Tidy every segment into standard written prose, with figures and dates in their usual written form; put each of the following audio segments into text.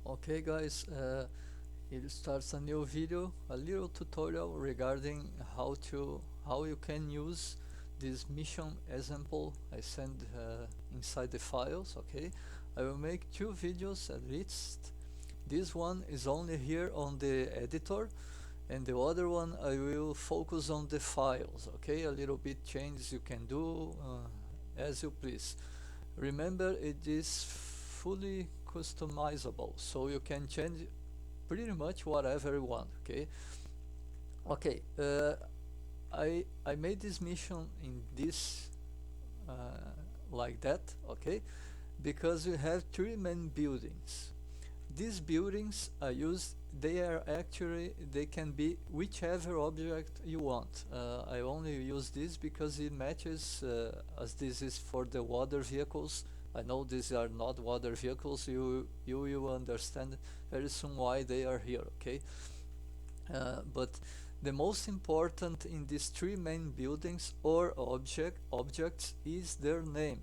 Okay guys, it starts a new video, a little tutorial regarding how you can use this mission example I send inside the files. Okay, I will make two videos at least. This one is only here on the editor, and the other one I will focus on the files. Okay, a little bit changes you can do as you please. Remember, it is fully customizable, so you can change pretty much whatever you want. Okay, I made this mission in this uh, like that. Okay, because you have three main buildings. These buildings are used, they can be whichever object you want. I only use this because it matches, as this is for the water vehicles. I know these are not water vehicles. You will understand very soon why they are here. Okay, but the most important in these three main buildings or objects is their name.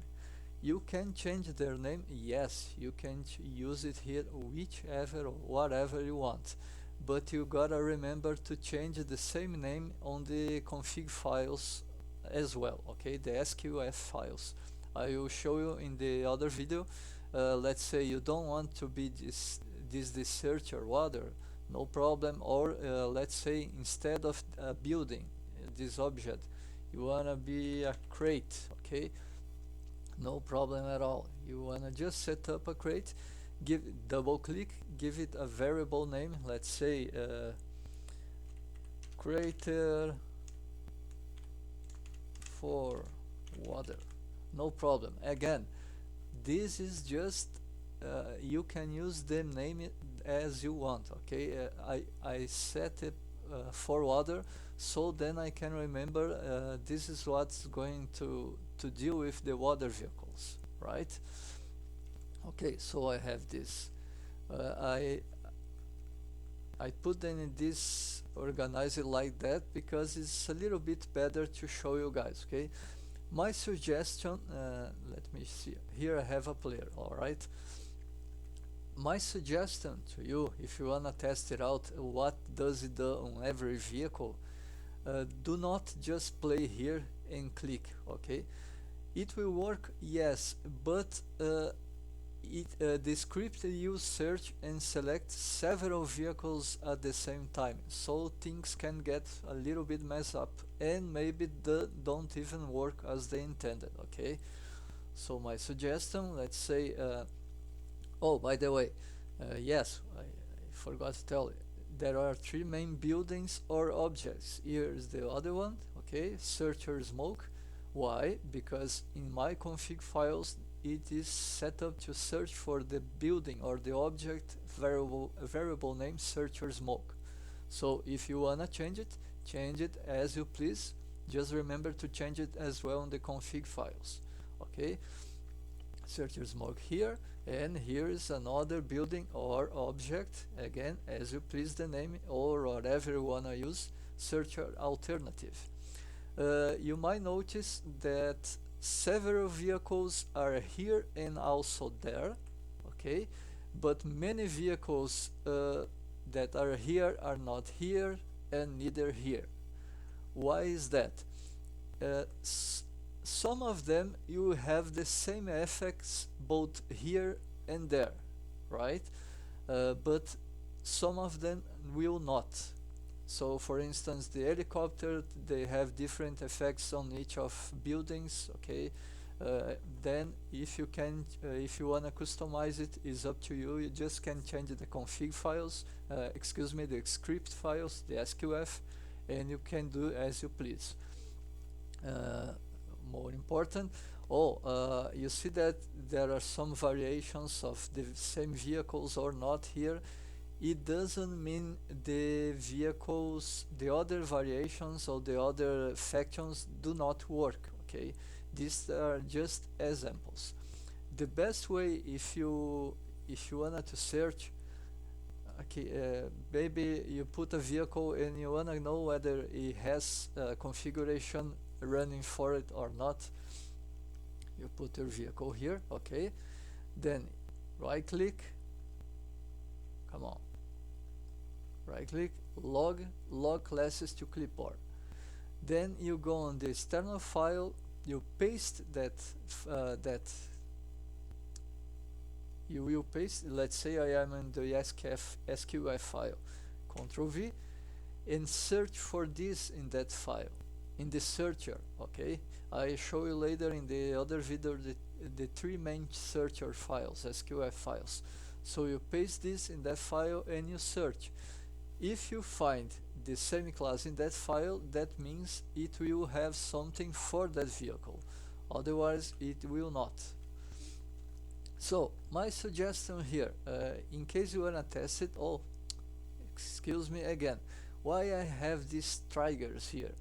You can change their name, yes, you can use it here whichever or whatever you want, but you gotta remember to change the same name on the config files as well. Okay, the SQF files I will show you in the other video. Let's say you don't want to be this search or water, no problem. Or let's say instead of a building, this object, you wanna be a crate. Okay, no problem at all. You wanna just set up a crate, double click, give it a variable name. Let's say crater for water. No problem. Again, this is just you can use the name it as you want. Okay, I set it for water, so then I can remember this is what's going to deal with the water vehicles, right? Okay, so I have this. I put them in this, organize it like that because it's a little bit better to show you guys. Okay, my suggestion, let me see, here I have a player. All right, my suggestion to you, if you wanna test it out, what does it do on every vehicle, do not just play here and click. Okay, it will work, yes, but the script use search and select several vehicles at the same time, so things can get a little bit messed up and maybe don't even work as they intended. Okay, so my suggestion, let's say, oh, by the way, yes, I forgot to tell you, there are three main buildings or objects. Here is the other one. Okay, searcher smoke. Why? Because in my config files it is set up to search for the building or the object variable name searcher smoke. So if you wanna change it as you please. Just remember to change it as well in the config files. Okay, searcher smoke here, and here is another building or object, again as you please the name or whatever you wanna use, searcher alternative. You might notice that several vehicles are here and also there. Okay, but many vehicles that are here are not here and neither here. Why is that? Some of them you have the same effects both here and there, right? But some of them will not. So for instance, the helicopter, they have different effects on each of buildings. Okay, then if you wanna customize it, is up to you. You just can change the config files, excuse me, the script files, the SQF, and you can do as you please. More important, you see that there are some variations of the same vehicles or not here. It doesn't mean the vehicles, the other variations or the other factions do not work. Okay, these are just examples. The best way, if you wanted to search, okay, maybe you put a vehicle and you wanna know whether it has configuration running for it or not. You put your vehicle here. Okay, then right click, come on, right click, log classes to clipboard. Then you go on the external file, you paste that you will paste, let's say I am in the SQF file, Ctrl V, and search for this in that file, in the searcher, okay? I show you later in the other video the three main searcher files, SQF files. So you paste this in that file and you search. If you find the same class in that file, that means it will have something for that vehicle, otherwise it will not. So my suggestion here, in case you wanna test it, oh, excuse me again, why I have these triggers here.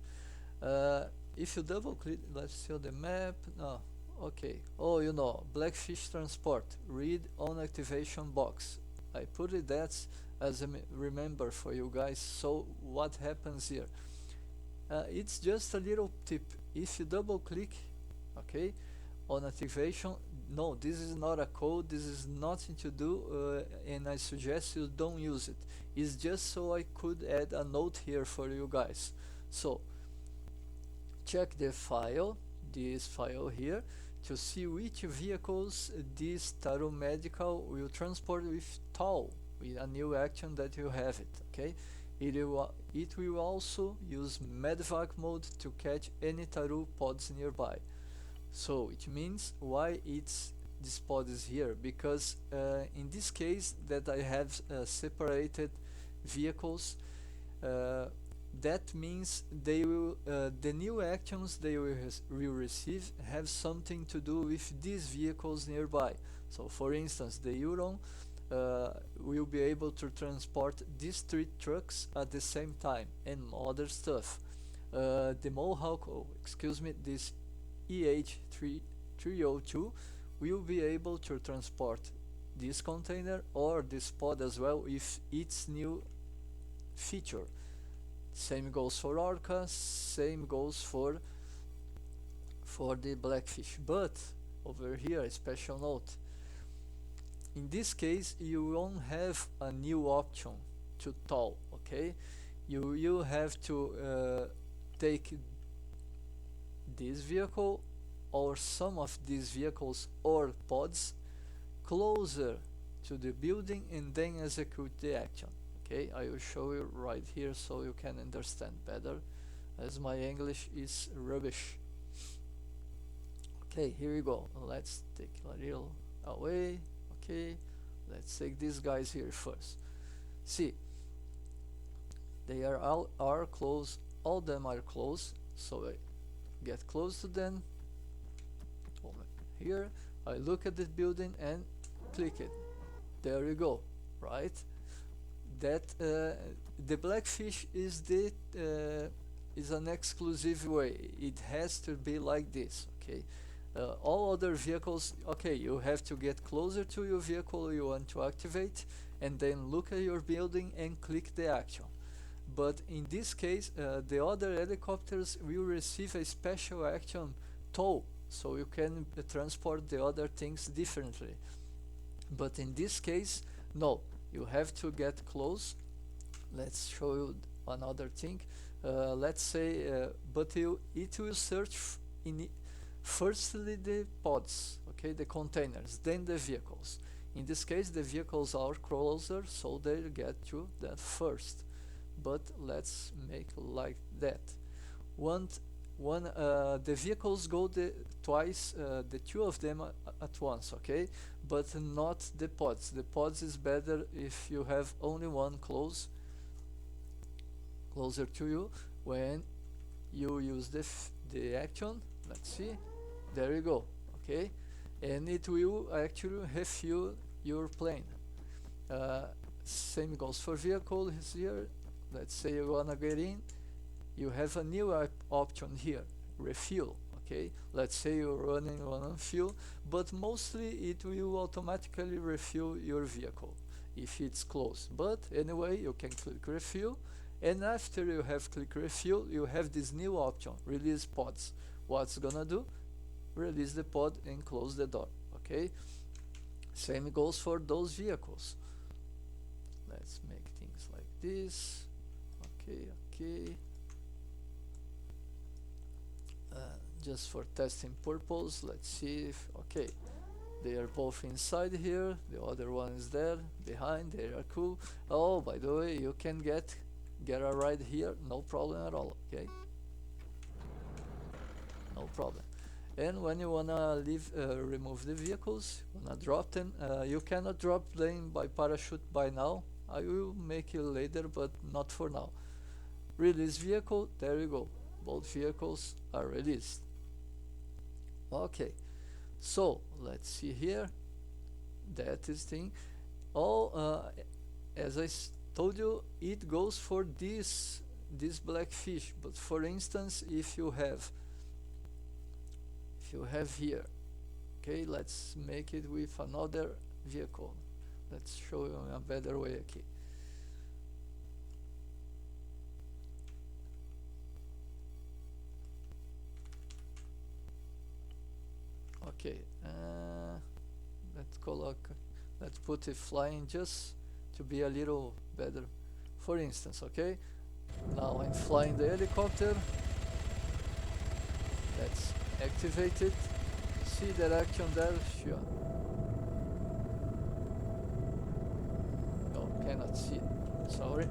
If you double click, let's see the map, no, okay, oh, you know, Blackfish transport, read on activation box. I put it that as a remember for you guys. So what happens here? It's just a little tip. If you double click, okay, on activation, no, this is not a code, this is nothing to do, and I suggest you don't use it. It's just so I could add a note here for you guys. So check the file, this file here, to see which vehicles this Taru Medical will transport with TOW, with a new action that you have it, okay? It will also use medvac mode to catch any Taru pods nearby. So it means why this pod is here, because in this case that I have separated vehicles, that means they will the new actions they will receive have something to do with these vehicles nearby. So for instance, the Euron will be able to transport these 3 trucks at the same time and other stuff. The Mohawk, this EH302 will be able to transport this container or this pod as well with its new feature. Same goes for Orca, same goes for the Blackfish. But over here, a special note, in this case you won't have a new option to tow, okay? You have to take this vehicle or some of these vehicles or pods closer to the building and then execute the action. Okay, I will show you right here so you can understand better, as my English is rubbish. Okay, here we go. Let's take a little away. Okay, let's take these guys here first. See, they are close. All of them are close. So I get close to them. Over here, I look at the building and click it. There you go. Right. That the Blackfish is an exclusive way. It has to be like this, okay? All other vehicles, okay, you have to get closer to your vehicle you want to activate and then look at your building and click the action. But in this case, the other helicopters will receive a special action tow, so you can transport the other things differently. But in this case, no. You have to get close. Let's show you another thing. Let's say, but it will search firstly the pods, okay, the containers, then the vehicles. In this case, the vehicles are closer, so they get to that first. But let's make like that. The vehicles go twice, the 2 of them at once, okay, but not the pods. The pods is better if you have only one closer to you when you use the action. Let's see, there you go, okay, and it will actually refuel your plane. Same goes for vehicles here. Let's say you wanna get in. You have a new option here, refuel, okay? Let's say you're running on fuel, but mostly it will automatically refuel your vehicle if it's close. But anyway, you can click refuel, and after you have click refuel, you have this new option, release pods. What's gonna do? Release the pod and close the door, okay? Same goes for those vehicles. let's make things like this. Okay. Just for testing purpose, let's see if, okay, they are both inside here, the other one is there behind, they are cool. Oh, by the way, you can get a ride here, no problem at all. Okay, no problem. And when you wanna remove the vehicles, wanna drop them, you cannot drop them by parachute by now. I will make it later, but not for now. Release vehicle, there you go, both vehicles are released. Okay, so let's see here, that is thing. As I told you, it goes for this black fish, but for instance, if you have here, okay, let's make it with another vehicle. Let's show you a better way. Okay, let's put it flying just to be a little better. For instance, okay, now I'm flying the helicopter. Let's activate it. See that action there? Sure. No, cannot see it. Sorry.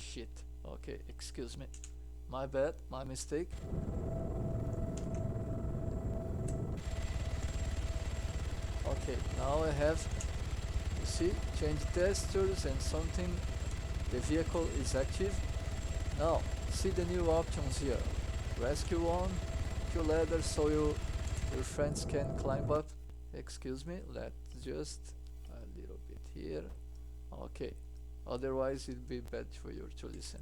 Shit. Okay, excuse me. My bad, my mistake. Okay, now I have, you see, change textures and something, the vehicle is active. Now, see the new options here. Rescue one, 2 ladders so your friends can climb up. Excuse me, let's just a little bit here. Okay, otherwise it'd be bad for you to listen.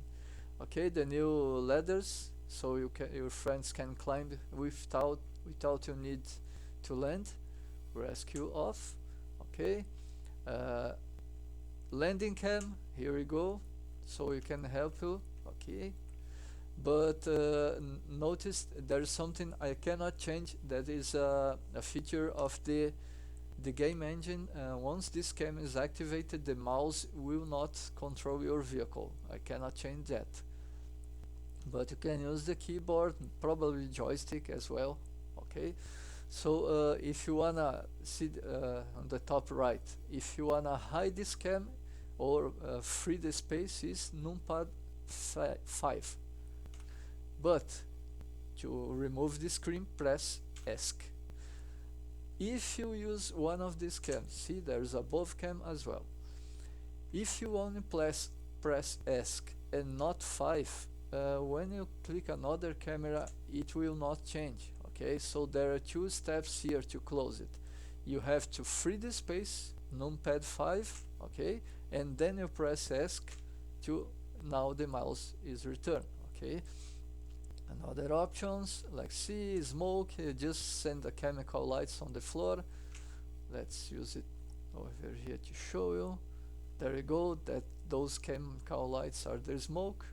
Okay, the new ladders so your friends can climb without you need to land. Rescue off. Okay, landing cam, here we go, so we can help you. Okay, but notice there's something I cannot change. That is a feature of the game engine. Once this cam is activated, the mouse will not control your vehicle. I cannot change that, but you can use the keyboard, probably joystick as well. Okay, so if you wanna see on the top right, if you wanna hide this cam or free the space, is numpad 5. But to remove the screen, press ESC. If you use one of these cams, see there's a above cam as well. If you only press ESC and not 5, when you click another camera, it will not change. Okay, so there are 2 steps here to close it. You have to free the space, numpad 5, okay, and then you press ESC to, now the mouse is returned. Okay, and other options like see, smoke, just send the chemical lights on the floor. Let's use it over here to show you. There you go, that those chemical lights are the smoke.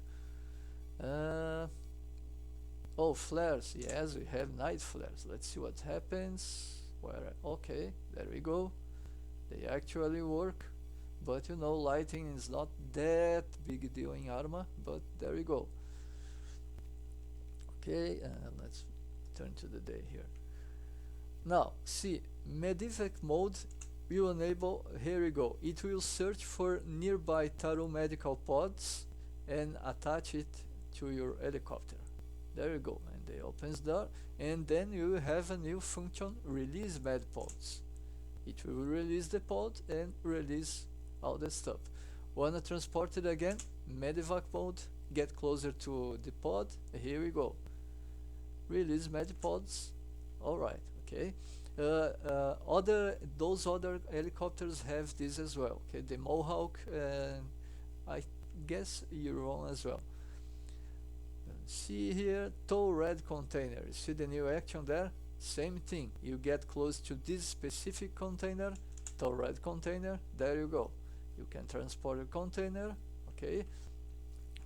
Oh, flares, yes, we have night flares. Let's see what happens. Okay, there we go, they actually work. But you know, lighting is not that big deal in Arma, but there we go. Okay, let's turn to the day here. Now, see, medevac mode will enable, here we go, it will search for nearby Taru medical pods and attach it to your helicopter. There you go, and they opens door, and then you have a new function, release med pods. It will release the pod and release all the stuff. Wanna transport it again? Medevac mode, get closer to the pod, here we go. Release med pods, alright, okay. Those other helicopters have this as well, okay, the Mohawk, I guess your own as well. See here, tow red container. You see the new action there? Same thing, you get close to this specific container, tow red container, there you go. You can transport a container, okay.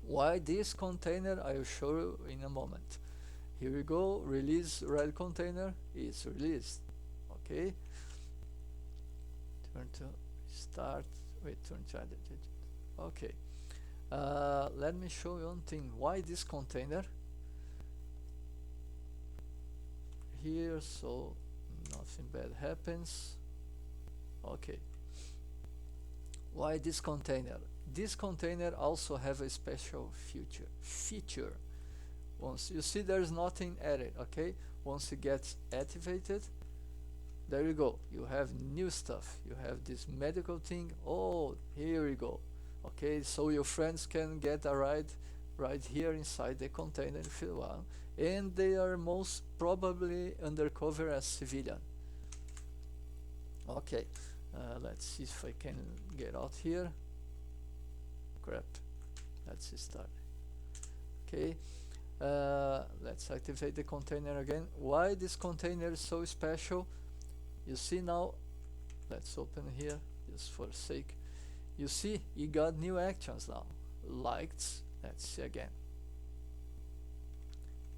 Why this container, I will show you in a moment. Here we go, release red container is released. Okay. Turn to Start with turn strategy. Okay. Let me show you one thing. Why this container here, so nothing bad happens. Okay. Why this container? This container also have a special feature. Once you see there's nothing added, okay? Once it gets activated, there you go. You have new stuff. You have this medical thing. Oh, here we go. Okay, so your friends can get a ride right here inside the container if you want, and they are most probably undercover as civilian. Okay, let's see if I can get out here. Crap, let's start. Okay, let's activate the container again. Why this container is so special? You see now, let's open here just for sake. You see, you got new actions now. Lights, let's see again.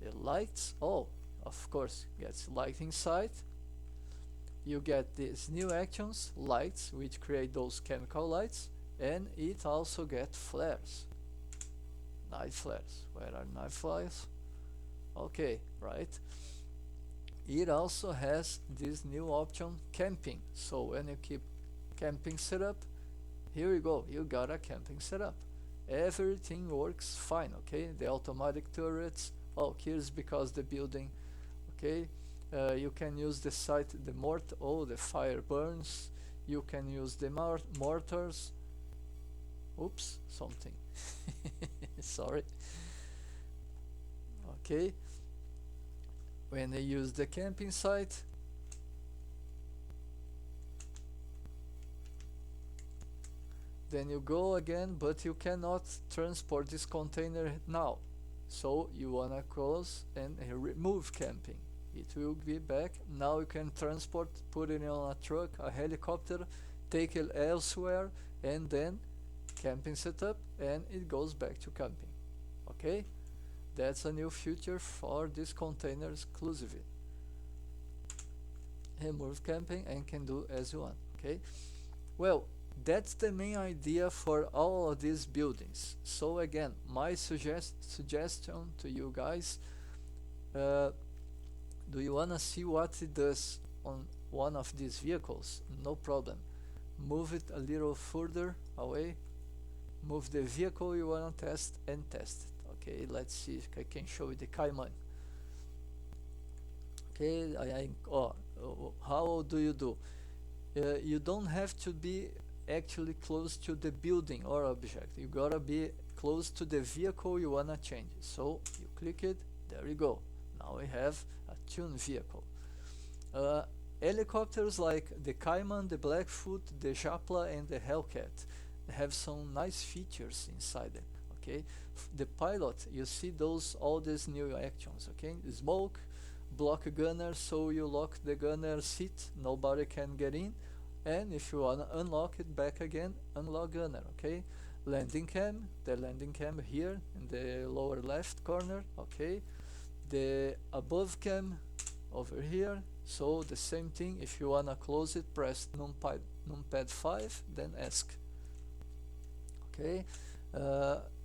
The lights, oh, of course, gets light inside. You get these new actions, lights, which create those chemical lights, and it also gets flares. Night flares. Where are night flares? Okay, right. It also has this new option, camping. So when you keep camping setup, here you go, you got a camping setup. Everything works fine, okay? The automatic turrets, oh, here's because the building, okay? You can use the site, the the fire burns. You can use the mortars. Oops, something. Sorry. Okay. When they use the camping site, then you go again, but you cannot transport this container now. So you wanna close and remove camping. It will be back. Now you can transport, put it on a truck, a helicopter, take it elsewhere, and then camping setup, and it goes back to camping. Okay? That's a new feature for this container exclusively. Remove camping and can do as you want. Okay? Well, that's the main idea for all of these buildings. So again, my suggestion to you guys, do you wanna see what it does on one of these vehicles? No problem. Move it a little further away. Move the vehicle you wanna test and test it. Okay, let's see if I can show you the Cayman. Okay, how do you do? You don't have to be actually close to the building or object. You gotta be close to the vehicle you wanna change. So you click it, there you go. Now we have a tuned vehicle. Helicopters like the Cayman, the Blackfoot, the Japla, and the Hellcat have some nice features inside them. Okay, the pilot, you see all these new actions. Okay, smoke, block gunner, so you lock the gunner seat, nobody can get in, and if you wanna unlock it back again, unlock gunner. Okay, landing cam, the landing cam here in the lower left corner. Okay, the above cam over here, so the same thing. If you wanna close it, press numpad 5, then ask. Okay,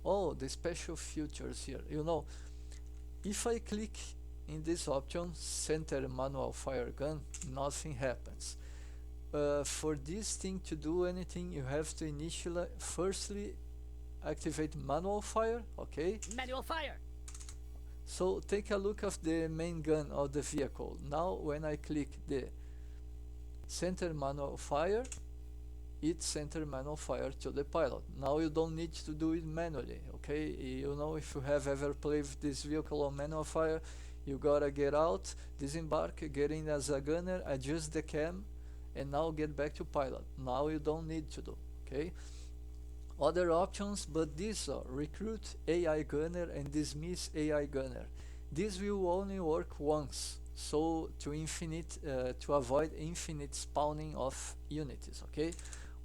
oh, the special features here. You know, if I click in this option, center manual fire gun, nothing happens. For this thing to do anything, you have to firstly activate manual fire. Okay, Manual fire. so take a look of the main gun of the vehicle. Now when I click the center manual fire, it center manual fire to the pilot. Now you don't need to do it manually. Okay, you know, if you have ever played with this vehicle on manual fire, you gotta get out, disembark, get in as a gunner, adjust the cam, and now get back to pilot. Now you don't need to do. Okay, other options, but these are recruit AI gunner and dismiss AI gunner. This will only work once, so to avoid infinite spawning of units. Okay,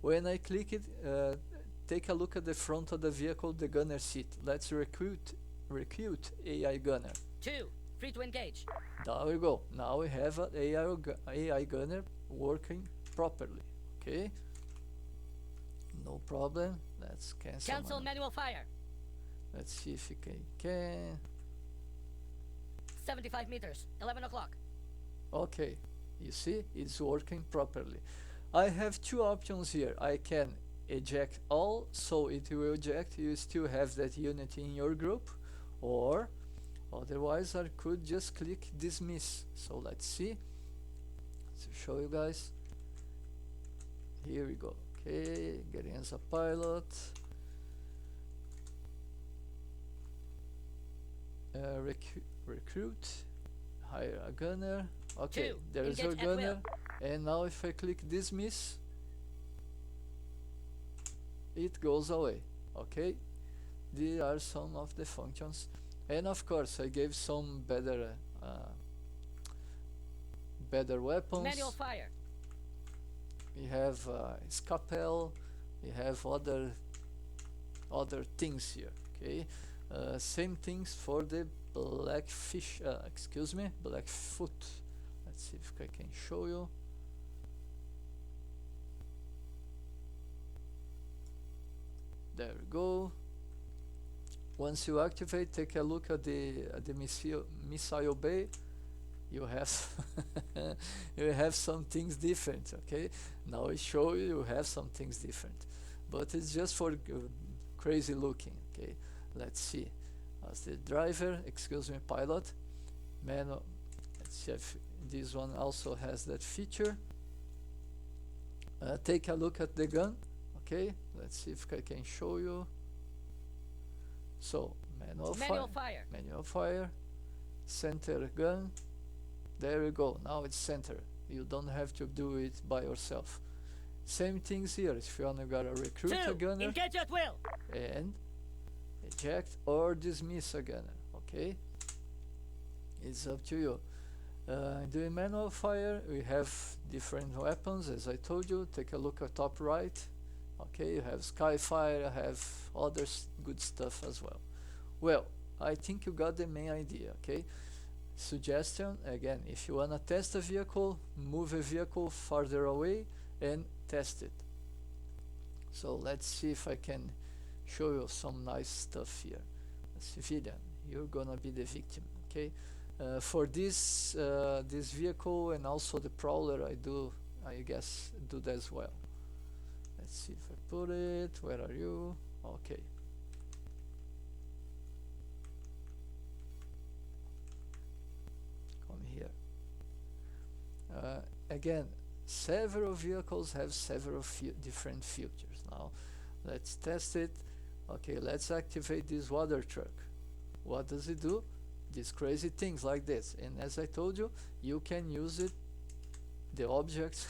when I click it, take a look at the front of the vehicle, the gunner seat. Let's recruit AI gunner. 2. Free to engage. There we go. Now we have an AI gunner working properly. Okay. No problem. Let's cancel. Cancel manual fire. Let's see if we can. 75 meters. 11 o'clock. Okay, you see, it's working properly. I have two options here. I can eject all, so it will eject. You still have that unit in your group, or otherwise I could just click dismiss. So let's see. To show you guys. Here we go. Okay, getting as a pilot. Recruit, hire a gunner. Okay, Two, there's your engage at gunner. And now if I click dismiss, it goes away. Okay, these are some of the functions, and of course I gave some better weapons. Manual fire. We have scalpel, we have other things here. Okay, same things for the blackfish, Blackfoot. Let's see if I can show you. There we go. Once you activate, take a look at the missile bay. You have you have some things different. Okay, now I show you, you have some things different, but it's just for crazy looking. Okay, let's see. As the driver, excuse me, pilot, manual. Let's see if this one also has that feature. Take a look at the gun. Okay, let's see if I can show you. So manual fire, manual fire, center gun. There you go. Now it's center. You don't have to do it by yourself. Same things here. If you wanna gotta recruit a gunner, engage at will. and eject or dismiss a gunner. Okay, it's up to you. Doing manual fire, we have different weapons, as I told you. Take a look at top right. Okay, you have Skyfire, you have other good stuff as well. Well, I think you got the main idea. Okay, suggestion again: if you wanna test a vehicle, move a vehicle farther away and test it. So let's see if I can show you some nice stuff here. Civilian, you're gonna be the victim. Okay, for this vehicle and also the Prowler, I guess do that as well. Let's see if I put it. Where are you? Okay. Come here. Again, several vehicles have several different features. Now, let's test it. Okay, let's activate this water truck. What does it do? These crazy things like this. And as I told you, you can use it, the object.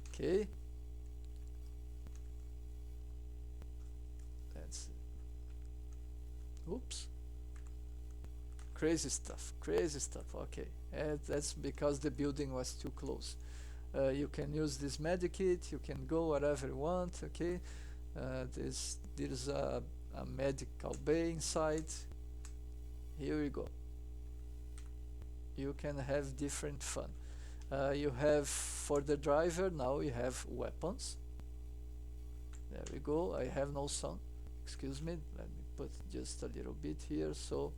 Okay. Let's. Oops. Crazy stuff. Crazy stuff. Okay. And that's because the building was too close. You can use this medikit. You can go wherever you want. Okay. There's a medical bay inside. Here we go. You can have different fun. You have, for the driver, now you have weapons. There we go. I have no sound. Excuse me. Let me put just a little bit here. So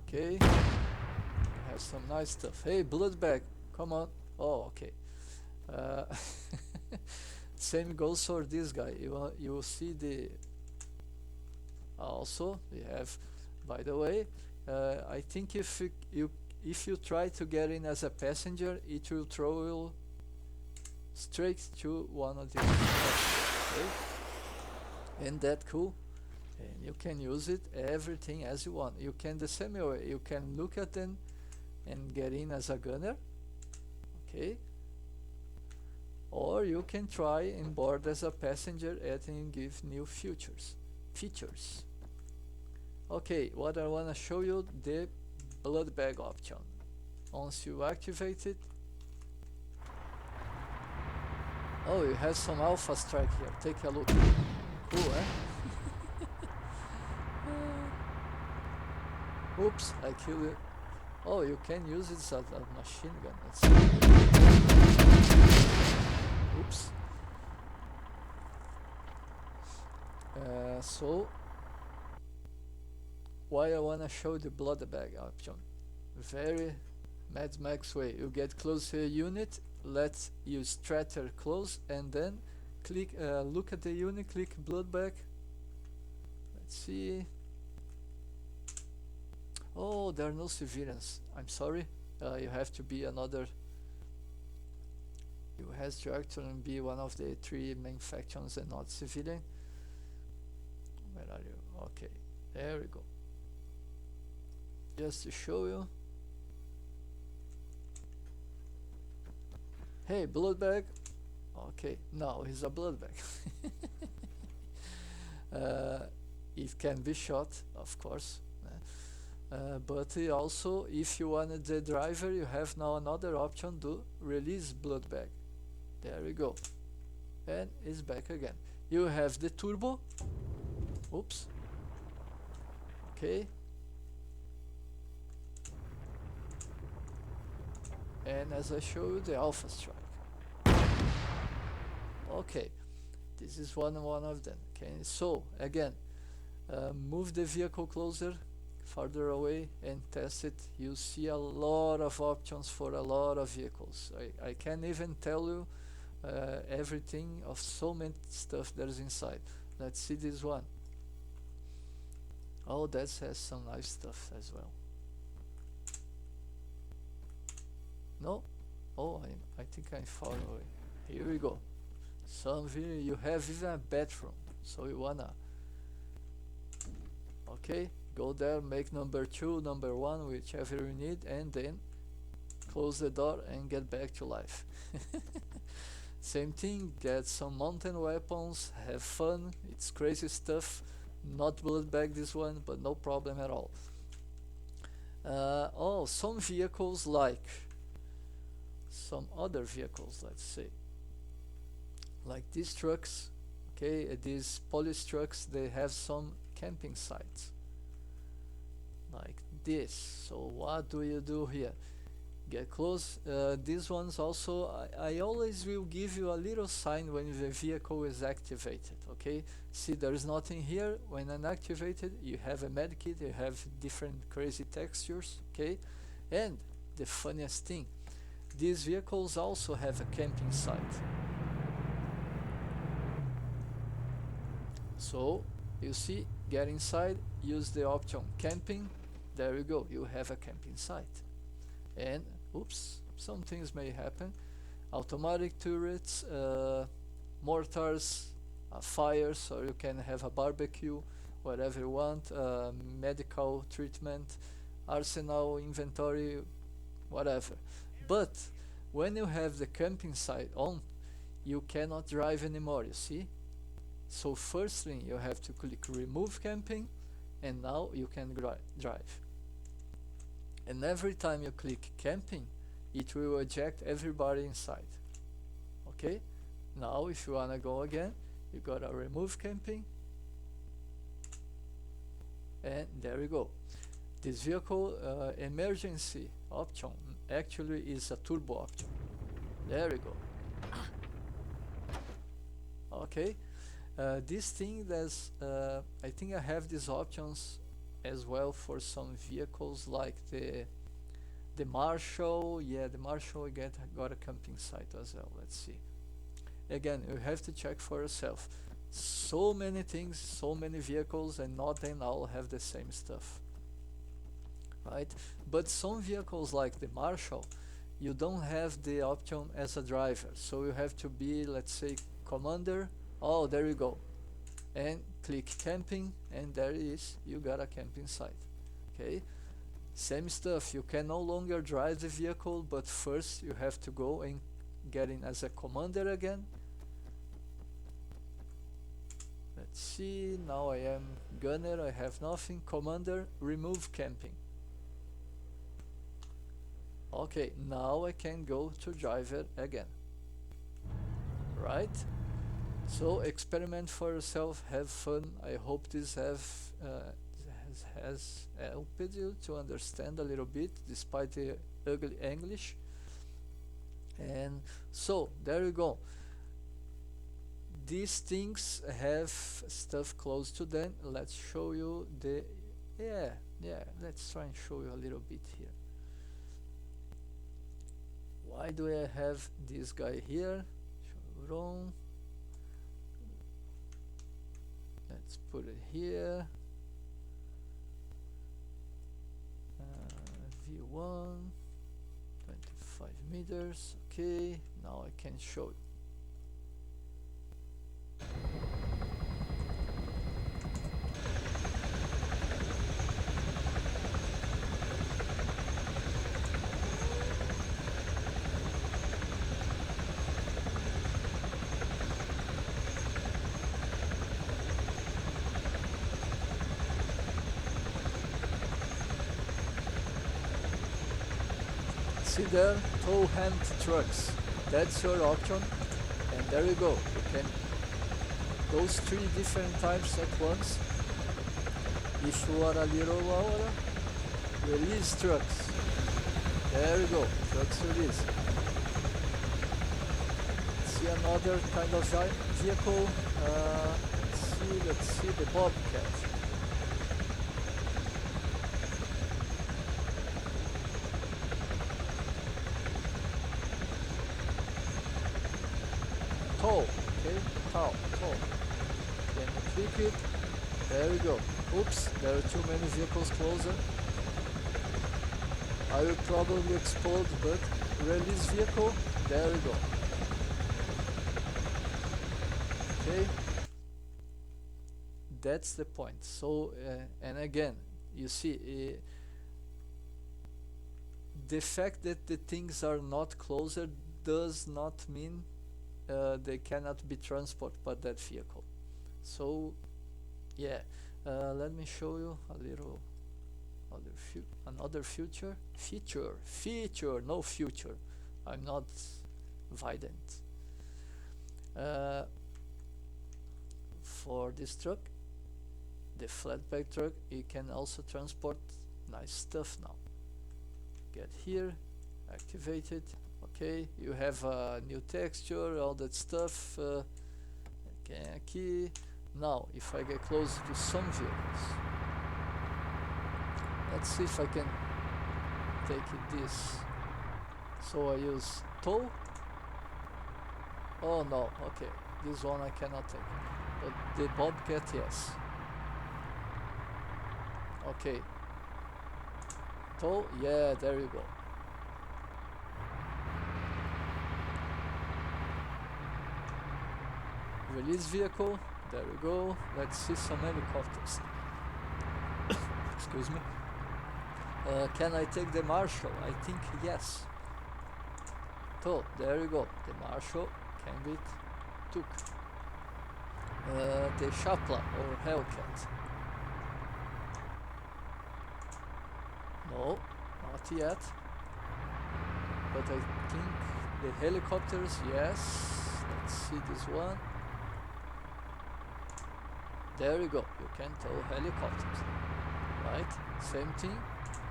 okay. Have some nice stuff. Hey, blood bag, come on. Oh, okay. Same goes for this guy. You will see the. Also, we have. By the way, I think if you try to get in as a passenger, it will throw you straight to one of the. Okay. Ain't that cool? And you can use it everything as you want. You can the same way. You can look at them and get in as a gunner. Okay. Or you can try and board as a passenger and give new features. Okay, what I want to show you, the blood bag option. Once you activate it, oh, you have some alpha strike here. Take a look. Cool, eh? Oops, I killed it. Oh, you can use it as a machine gun. Let's see. Oops. So why I wanna show the blood bag option? Very MadMax way. You get close to a unit, let you stratter close, and then click. Look at the unit. Click blood bag. Let's see. Oh, there are no civilians. I'm sorry. You have to be another. You have to actually be one of the three main factions and not civilian. Where are you? Okay, there we go. Just to show you. Hey, blood bag. Okay, now he's a blood bag. It can be shot, of course. But also, if you wanted the driver, you have now another option to release blood bag. There we go. And it's back again. You have the turbo. Oops. Okay. And as I show you, the alpha strike. Okay. This is one of them. Okay. So again, move the vehicle closer, farther away, and test it. You see a lot of options for a lot of vehicles. I can't even tell you everything of so many stuff there's inside. Let's see this one. Oh, that has some nice stuff as well. No? Oh, I think I'm far away. Here we go. Some here you have even a bathroom, so you wanna. Okay, go there, make number 2, number 1, whichever you need, and then close the door and get back to life. Same thing, get some mountain weapons, have fun, it's crazy stuff. Not blood bag this one, but no problem at all. Oh, some vehicles like some other vehicles, let's say, like these trucks. Okay, these police trucks, they have some camping sites like this. So what do you do here? Get close. These ones also, I always will give you a little sign when the vehicle is activated. Okay, see, there is nothing here. When unactivated, you have a medkit, you have different crazy textures. Okay, and the funniest thing, these vehicles also have a camping site. So you see, get inside, use the option camping. There you go, you have a camping site. And oops, some things may happen. Automatic turrets, mortars, fires, so you can have a barbecue, whatever you want, medical treatment, arsenal, inventory, whatever. But when you have the camping site on, you cannot drive anymore, you see? So first thing, you have to click remove camping, and now you can drive. And every time you click camping, it will eject everybody inside. Okay, now if you wanna go again, you gotta remove camping, and there we go. This vehicle emergency option actually is a turbo option. There we go. Okay, this thing, there's I think I have these options as well for some vehicles like the Marshall. Yeah, the Marshall got a camping site as well. Let's see. Again, you have to check for yourself. So many things, so many vehicles, and not them all have the same stuff, right? But some vehicles like the Marshall, you don't have the option as a driver, so you have to be, let's say, commander. Oh, there you go, and click camping, and there it is, you got a camping site. Okay, same stuff, you can no longer drive the vehicle, but first you have to go and get in as a commander again. Let's see, now I am gunner, I have nothing. Commander, remove camping. Okay, now I can go to driver again, right? So experiment for yourself, have fun. I hope this has has helped you to understand a little bit despite the ugly English. And so there you go. These things have stuff close to them. Let's show you the yeah, let's try and show you a little bit here. Why do I have this guy here? Wrong. Let's put it here. V1 25 meters. Okay, now I can show you. See there, tow hand trucks. That's your option, and there you go. You can those 3 different types at once. If you are a little lower, release trucks. There you go, trucks release. See another kind of vehicle. Let's see the Bobcat. Tow, okay, tow. Then you click it, there we go. Oops, there are too many vehicles closer. I will probably explode, but release vehicle, there we go. Okay, that's the point. So, and again, you see, the fact that the things are not closer does not mean they cannot be transported by that vehicle. So yeah, let me show you a little another feature, no future. I'm not vident. For this truck, the flatbed truck, you can also transport nice stuff now. Get here, activate it. Okay, you have a new texture, all that stuff. Okay, key. Now, if I get close to some vehicles, let's see if I can take it this. So I use tow. Oh no, okay, this one I cannot take. But the Bobcat, yes. Okay. Tow, yeah, there you go. Release vehicle, there we go. Let's see some helicopters. Excuse me. Can I take the Marshall? I think yes. So there you go. The Marshall can be took. The Chapla or Hellcat. No, not yet. But I think the helicopters, yes. Let's see this one. There you go, you can tow helicopters, right? Same thing,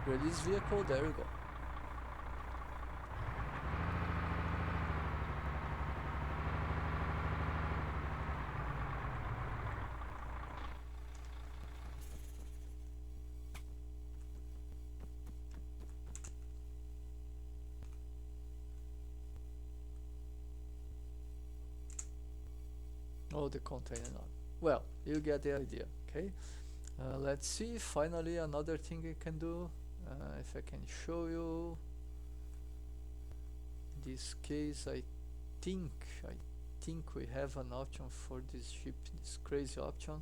release vehicle, there you go. Oh, the container not. Well, you get the idea, okay? Let's see, finally another thing you can do, if I can show you. In this case, I think we have an option for this ship, this crazy option.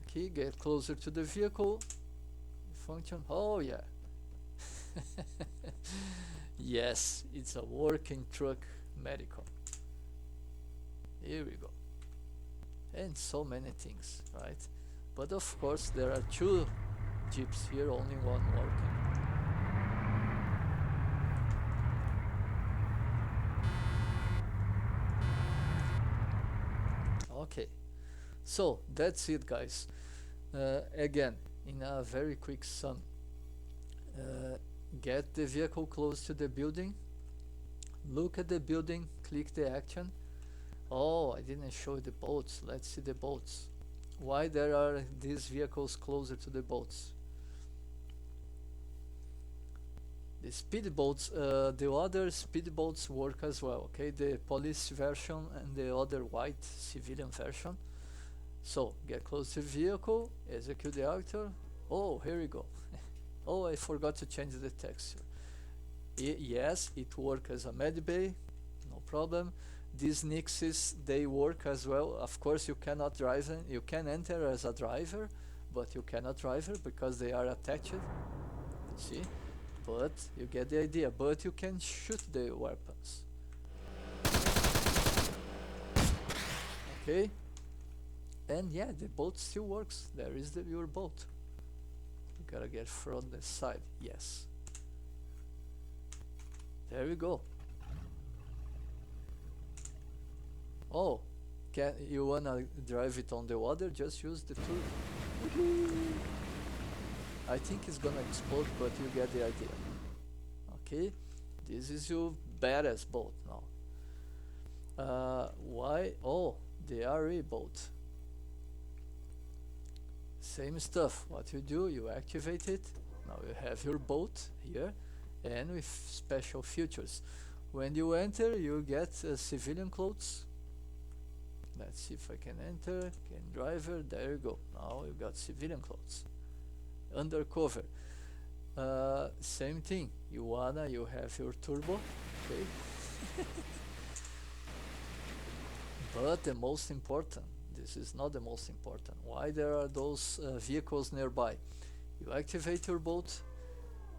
Okay, get closer to the vehicle. Function, oh yeah. Yes, it's a working truck medical. Here we go. And so many things, right? But of course there are 2 jeeps here, only one working. Okay, So that's it, guys. Again, in a very quick sum, uh, get the vehicle close to the building, look at the building, click the action. Oh, I didn't show the boats. Let's see the boats. Why there are these vehicles closer to the boats? The speedboats, the other speedboats work as well, okay? The police version and the other white civilian version. So, get close to the vehicle, execute the actor. Oh, here we go. Oh, I forgot to change the texture. Yes, it works as a med bay, no problem. These nixes, they work as well. Of course, you cannot drive them. You can enter as a driver, but you cannot drive her because they are attached. See? But you get the idea. But you can shoot the weapons. Okay? And yeah, the boat still works. There is your boat. You gotta get from the side. Yes. There we go. Oh, can you wanna drive it on the water? Just use the tool. I think it's gonna explode, but you get the idea. Okay, this is your badass boat now. Why? Oh, the RE boat. Same stuff. What you do, you activate it. Now you have your boat here, and with special features. When you enter, you get civilian clothes. Let's see if I can enter. Can driver. There you go. Now you got civilian clothes. Undercover. Same thing. You have your turbo. Okay. But the most important. This is not the most important. Why there are those vehicles nearby? You activate your boat.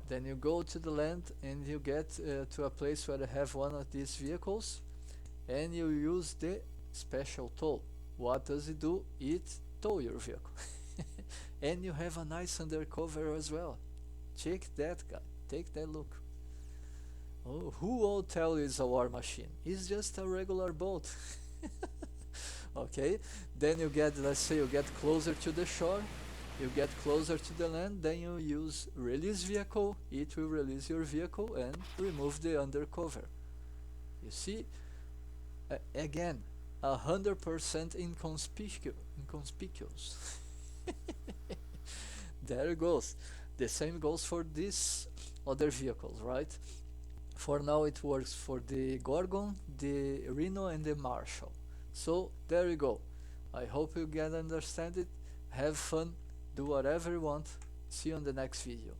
Then you go to the land and you get to a place where you have one of these vehicles, and you use the special tow. What does it do? It tow your vehicle. And you have a nice undercover as well. Check that guy. Take that look. Oh, who will tell you it's a war machine? It's just a regular boat. Okay, then you get, let's say you get closer to the shore, you get closer to the land, then you use release vehicle, it will release your vehicle and remove the undercover. You see, again, 100% inconspicuous. There it goes. The same goes for these other vehicles, right? For now it works for the Gorgon, the Rhino and the Marshall. So there you go. I hope you can understand it. Have fun, do whatever you want. See you on the next video.